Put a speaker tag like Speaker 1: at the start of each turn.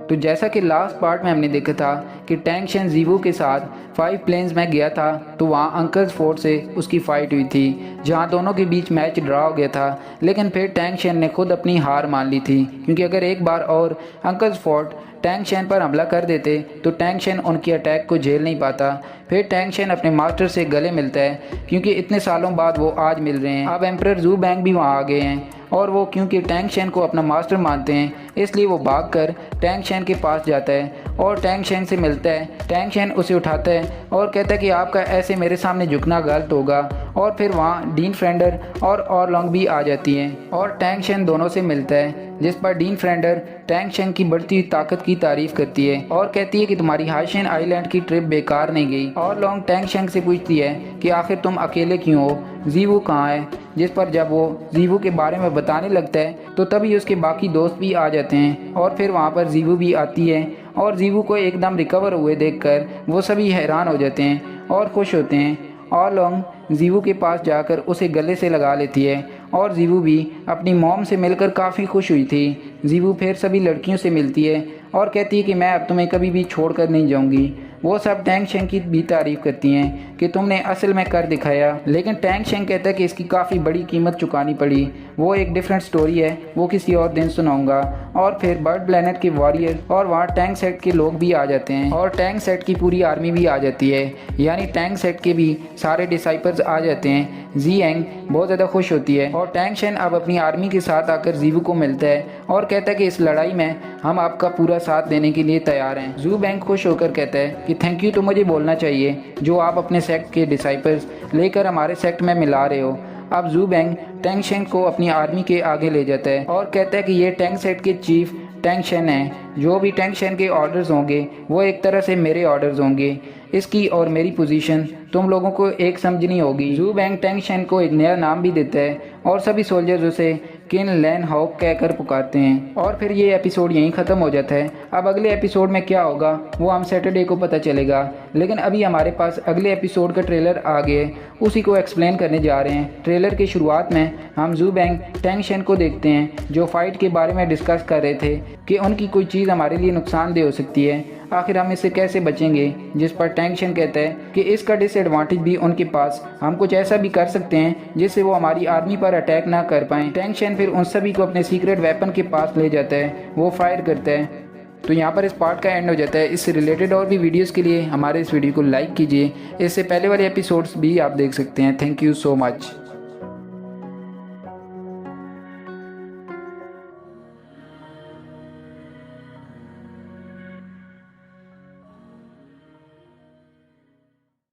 Speaker 1: तो जैसा कि लास्ट पार्ट में हमने देखा था कि टैंग शेन जीवू के साथ 5 प्लेन्स में गया था, तो वहाँ अंकल्स फोर्ट से उसकी फ़ाइट हुई थी जहाँ दोनों के बीच मैच ड्रा हो गया था। लेकिन फिर टैंग शेन ने खुद अपनी हार मान ली थी, क्योंकि अगर एक बार और अंकल्स फोर्ट टैंग शेन पर हमला कर देते तो टैंग शेन उनकी अटैक को झेल नहीं पाता। फिर टैंग शेन अपने मास्टर से गले मिलता है, क्योंकि इतने सालों बाद वो आज मिल रहे हैं। अब एम्परर जू बैंग भी वहाँ आ गए हैं और वो क्योंकि टैंग शेन को अपना मास्टर मानते हैं, इसलिए वो भागकर टैंग शेन के पास जाता है और टैंग शेन से मिलता है। टैंग शेन उसे उठाता है और कहता है कि आपका ऐसे मेरे सामने झुकना गलत होगा। और फिर वहाँ डीन फ्रेंडर और लॉन्ग भी आ जाती हैं और टैंग शेन दोनों से मिलता है, जिस पर डीन फ्रेंडर टैंग शेन की बढ़ती हुई ताकत की तारीफ करती है और कहती है कि तुम्हारी हाइशेन आइलैंड की ट्रिप बेकार नहीं गई। और लॉन्ग टैंग शेन से पूछती है कि आखिर तुम अकेले क्यों हो, जीवू कहाँ है। जिस पर जब वो जीवू के बारे में बताने लगता है तो तभी उसके बाकी दोस्त भी आ जाते हैं और फिर वहाँ पर जीवू भी आती है और जीवू को एकदम रिकवर हुए देखकर वो सभी हैरान हो जाते हैं और खुश होते हैं। और लॉन्ग जीवू के पास जाकर उसे गले से लगा लेती है और जीवू भी अपनी मॉम से मिलकर काफ़ी खुश हुई थी। जीवू फिर सभी लड़कियों से मिलती है और कहती है कि मैं अब तुम्हें कभी भी छोड़कर नहीं जाऊंगी। वो सब टैंग शेन की भी तारीफ करती हैं कि तुमने असल में कर दिखाया। लेकिन टैंग शेन कहता है कि इसकी काफ़ी बड़ी कीमत चुकानी पड़ी। वो एक डिफरेंट स्टोरी है, वो किसी और दिन सुनाऊंगा। और फिर बर्ड प्लेनेट के वॉरियर और वहाँ टैंग सेट के लोग भी आ जाते हैं और टैंग सेट की पूरी आर्मी भी आ जाती है, यानी टैंग सेट के भी सारे डिसाइपल्स आ जाते हैं। जी एंग बहुत ज़्यादा खुश होती है और टैंग शेन अब अपनी आर्मी के साथ आकर जीवू को मिलता है और कहता है कि इस लड़ाई में हम आपका पूरा साथ देने के लिए तैयार हैं। जू बैंग खुश होकर कहता है कि थैंक यू तो मुझे बोलना चाहिए जो आप अपने सेक्ट के डिसाइपल्स लेकर हमारे सेक्ट में मिला रहे हो। अब जू बैंग टैंग शेन को अपनी आर्मी के आगे ले जाता है और कहता है कि ये टैंग सेट के चीफ टैंग शेन है। जो भी टैंग शेन के ऑर्डर्स होंगे वो एक तरह से मेरे ऑर्डर्स होंगे। इसकी और मेरी पोजीशन तुम लोगों को एक समझनी होगी। जू बैंग टैंग शेन को एक नया नाम भी देता है और सभी सोल्जर्स उसे किन लैन हॉक कहकर पुकारते हैं। और फिर ये एपिसोड यहीं ख़त्म हो जाता है। अब अगले एपिसोड में क्या होगा वो हम सैटरडे को पता चलेगा, लेकिन अभी हमारे पास अगले एपिसोड का ट्रेलर आ गया, उसी को एक्सप्लेन करने जा रहे हैं। ट्रेलर की शुरुआत में हम जू बैंग टैंग शेन को देखते हैं जो फाइट के बारे में डिस्कस कर रहे थे कि उनकी कोई चीज़ हमारे लिए नुकसानदेह हो सकती है, आखिर हम इससे कैसे बचेंगे। जिस पर टैंग शेन कहता है कि इसका डिसएडवांटेज भी उनके पास, हम कुछ ऐसा भी कर सकते हैं जिससे वो हमारी आर्मी पर अटैक ना कर पाएं। टैंग शेन फिर उन सभी को अपने सीक्रेट वेपन के पास ले जाता है, वो फायर करता है। तो यहाँ पर इस पार्ट का एंड हो जाता है। इससे रिलेटेड और भी वीडियोस के लिए हमारे इस वीडियो को लाइक कीजिए। इससे पहले वाले एपिसोड्स भी आप देख सकते हैं। Thank you so much.